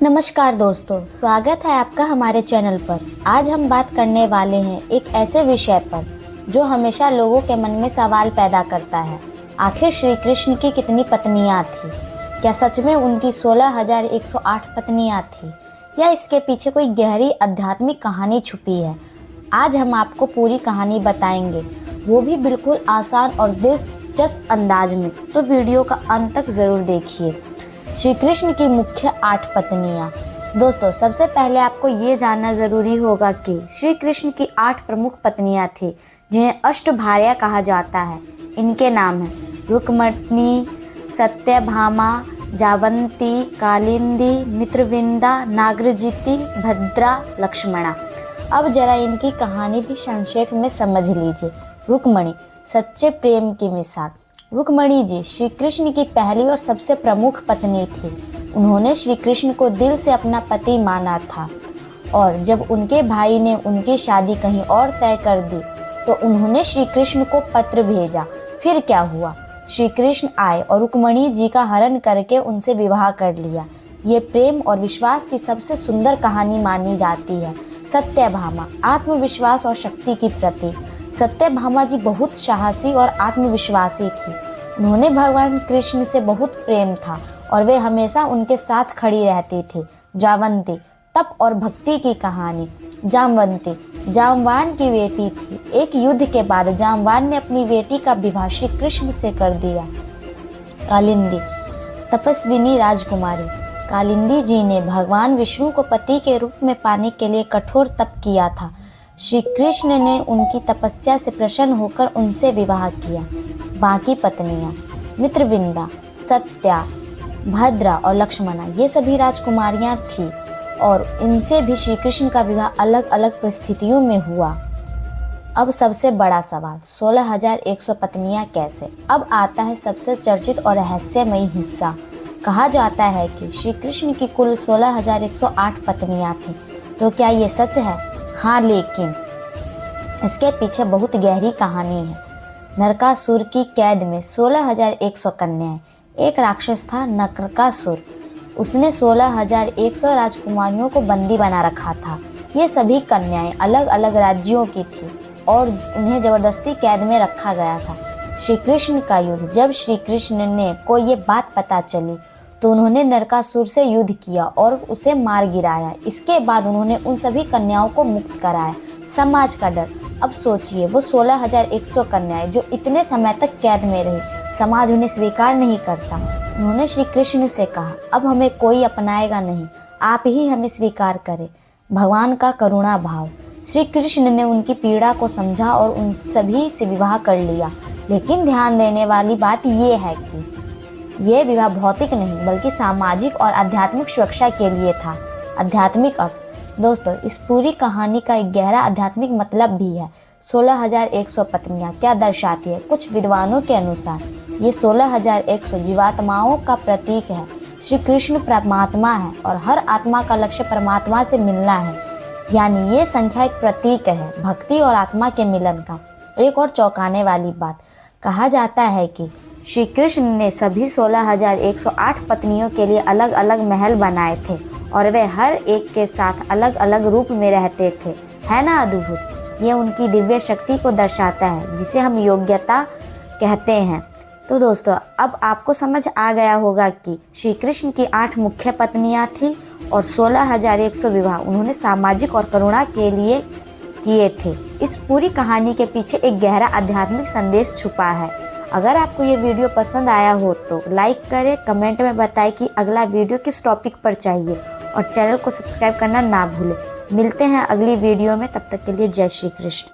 नमस्कार दोस्तों, स्वागत है आपका हमारे चैनल पर। आज हम बात करने वाले हैं एक ऐसे विषय पर जो हमेशा लोगों के मन में सवाल पैदा करता है। आखिर श्री कृष्ण की कितनी पत्नियां थी? क्या सच में उनकी 16,108 पत्नियां थी या इसके पीछे कोई गहरी आध्यात्मिक कहानी छुपी है? आज हम आपको पूरी कहानी बताएंगे, वो भी बिल्कुल आसान और दिलचस्प अंदाज में। तो वीडियो का अंत तक ज़रूर देखिए। श्री कृष्ण की मुख्य 8 पत्नियां। दोस्तों, सबसे पहले आपको ये जानना ज़रूरी होगा कि श्री कृष्ण की 8 प्रमुख पत्नियां थी जिन्हें अष्टभार्या कहा जाता है। इनके नाम हैं रुक्मिणी, सत्यभामा, जावंती, कालिंदी, मित्रविंदा, नागरजिती, भद्रा, लक्ष्मणा। अब जरा इनकी कहानी भी संक्षेप में समझ लीजिए। रुक्मिणी, सच्चे प्रेम की मिसाल। रुक्मिणी जी श्री कृष्ण की पहली और सबसे प्रमुख पत्नी थी। उन्होंने श्री कृष्ण को दिल से अपना पति माना था और जब उनके भाई ने उनकी शादी कहीं और तय कर दी तो उन्होंने श्री कृष्ण को पत्र भेजा। फिर क्या हुआ? श्री कृष्ण आए और रुक्मिणी जी का हरण करके उनसे विवाह कर लिया। ये प्रेम और विश्वास की सबसे सुंदर कहानी मानी जाती है। सत्यभामा, आत्मविश्वास और शक्ति की प्रतीक। सत्यभामा जी बहुत साहसी और आत्मविश्वासी थी। उन्होंने भगवान कृष्ण से बहुत प्रेम था और वे हमेशा उनके साथ खड़ी रहती थी। जावंती, तप और भक्ति की कहानी। जामवंती जामवान की बेटी थी। एक युद्ध के बाद जामवान ने अपनी बेटी का विवाह श्री कृष्ण से कर दिया। कालिंदी, तपस्विनी राजकुमारी। कालिंदी जी ने भगवान विष्णु को पति के रूप में पाने के लिए कठोर तप किया था। श्री कृष्ण ने उनकी तपस्या से प्रसन्न होकर उनसे विवाह किया। बाकी पत्नियां मित्रविंदा, सत्या, भद्रा और लक्ष्मणा, ये सभी राजकुमारियां थीं और इनसे भी श्री कृष्ण का विवाह अलग अलग परिस्थितियों में हुआ। अब सबसे बड़ा सवाल, 16,100 पत्नियां कैसे? अब आता है सबसे चर्चित और रहस्यमयी हिस्सा। कहा जाता है कि श्री कृष्ण की कुल 16,108 पत्नियां थीं। तो क्या ये सच है? हाँ, लेकिन इसके पीछे बहुत गहरी कहानी है। नरकासुर की कैद में 16,100 कन्याएं। एक राक्षस था नरकासुर। उसने 16,100 राजकुमारियों को बंदी बना रखा था। ये सभी कन्याएं अलग अलग राज्यों की थीं और उन्हें जबरदस्ती कैद में रखा गया था। श्री कृष्ण का युद्ध। जब श्री कृष्ण ने को ये बात पता चली तो उन्होंने नरकासुर से युद्ध किया और उसे मार गिराया। इसके बाद उन्होंने उन सभी कन्याओं को मुक्त कराया। समाज का डर। अब सोचिए, वो 16,100 कन्याएं जो इतने समय तक कैद में रही, समाज उन्हें स्वीकार नहीं करता। उन्होंने श्री कृष्ण से कहा, अब हमें कोई अपनाएगा नहीं, आप ही हमें स्वीकार करें। भगवान का करुणा भाव। श्री कृष्ण ने उनकी पीड़ा को समझा और उन सभी से विवाह कर लिया। लेकिन ध्यान देने वाली बात ये है कि यह विवाह भौतिक नहीं बल्कि सामाजिक और आध्यात्मिक सुरक्षा के लिए था। आध्यात्मिक अर्थ। दोस्तों, इस पूरी कहानी का एक गहरा आध्यात्मिक मतलब भी है। 16,100 पत्नियां क्या दर्शाती है? कुछ विद्वानों के अनुसार ये 16,100 जीवात्माओं का प्रतीक है। श्री कृष्ण परमात्मा है और हर आत्मा का लक्ष्य परमात्मा से मिलना है। यानी ये संख्या एक प्रतीक है भक्ति और आत्मा के मिलन का। एक और चौंकाने वाली बात, कहा जाता है कि श्री कृष्ण ने सभी 16,108 पत्नियों के लिए अलग अलग महल बनाए थे और वे हर एक के साथ अलग अलग रूप में रहते थे। है ना अद्भुत? ये उनकी दिव्य शक्ति को दर्शाता है जिसे हम योग्यता कहते हैं। तो दोस्तों, अब आपको समझ आ गया होगा कि श्री कृष्ण की 8 मुख्य पत्नियां थीं और 16,100 विवाह उन्होंने सामाजिक और करुणा के लिए किए थे। इस पूरी कहानी के पीछे एक गहरा आध्यात्मिक संदेश छुपा है। अगर आपको ये वीडियो पसंद आया हो तो लाइक करें, कमेंट में बताएं कि अगला वीडियो किस टॉपिक पर चाहिए और चैनल को सब्सक्राइब करना ना भूलें। मिलते हैं अगली वीडियो में, तब तक के लिए जय श्री कृष्ण।